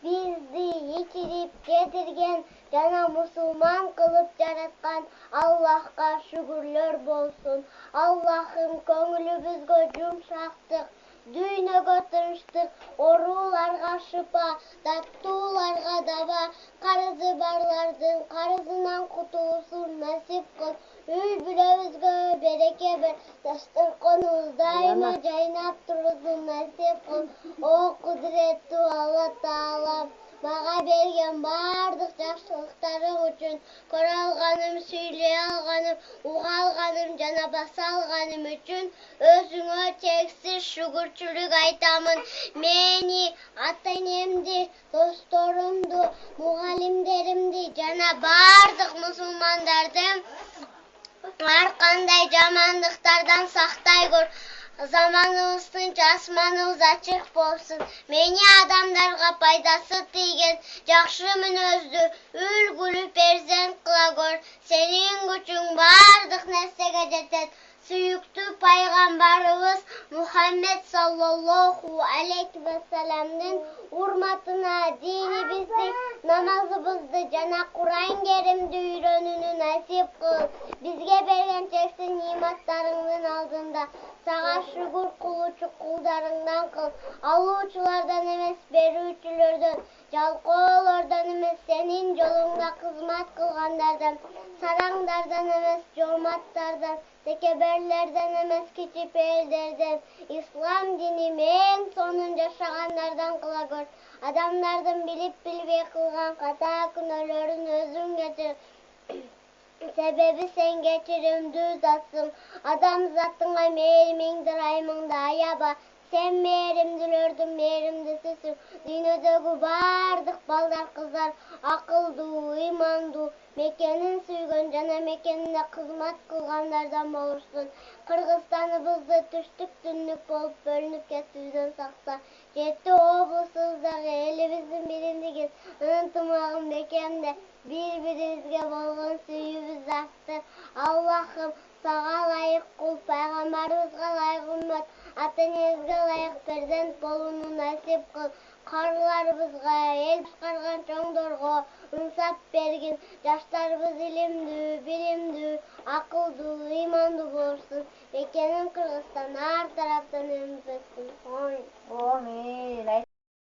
Bizdi yetiştirip getirgen, jana musulman kılıp jaratkan Allah'a şükürler bolsun. Allah'ım köngülübüzgө jumşaktık, düýnögö tınçtık, orularga şıpa, dattууlarga daba, karızı barlardın karızынан kutulsun nasip kıl. Üy-бүлөбүзгө береке бер, таштырконубуз дайыма жайнап турузун насип кыл. О кудуреттүү Алла Таалам, мага берген бардык жакшылыктарың үчүн көрө алганым, сүйлөй алганым, уга алганым жана баса алганым үчүн өзүңө чексиз шүгүрчүлүк айтамын. Мени, ата-энемди, досторумду, мугалимдеримди жана бардык мусулмандарды ар кандай жамандыктардан сактай көр. Заманыбыздын асманыбыз ачык болсун. Мени адамдарга пайдасы тийген жакшы мүнөздүү, үлгүлүү перзент кыла көр. Сенин күчүң бардык нерсеге жетет. Сүйүктүү пайгамбарыбыз Мухаммед саллаллаху алейхи ва салламдын урматына динибизди, намазыбызды жана Кур'ан Керимди үйрөнүүнү насип кыл. Бизге берген чексиз нематтарыңдын алдында сага шүгүр кылуучу кулдарыңдан кыл. Алуучулардан эмес, берүүчүлөрдөн, жалкоолордон эмес, сенин жолуңда кызмат кылгандардан, сараңдардан эмес, жомарттардан, текеберлерден эмес, кичипейилдерден, ислам динин эң сонун жашагандардан кыла көр. Адамдардын билип-билбей кылган ката күнөөлөрүн өзүң кечир. Себеби сен кечиримдүү затсың. Адамзатыңа мээримиңди, райымыңды аяба. Сен мээримдүүлөрдүн мээримдүүсүсүң. Дүйнөдөгү бардык балдар, кыздар акылдуу, ыймандуу, мекенин сүйгөн жана мекенине кызмат кылгандардан болушсун. Кыргызстаныбызды түштүк түндүк болуп бөлүнүп кетүүнөн сакта. Жети облусубуздагы элибиздин биримдигин, ынтымагын бекемде, бири-бирибизге болгон сүйүүбүздү арттыр. Аллахым, сага ылайык кул, пайгамбарыбызга ылайык уммат, ата-энебизге ылайык перзент болууну насип кыл. Карыларыбызга, эл башкарган чоңдорго ынсап бергин. Жаштарыбыз илимдүү, билимдүү, акылдуу, ыймандуу болушсун. Мекеним Кыргызстан ар тараптан өнүп өссүн. Амин.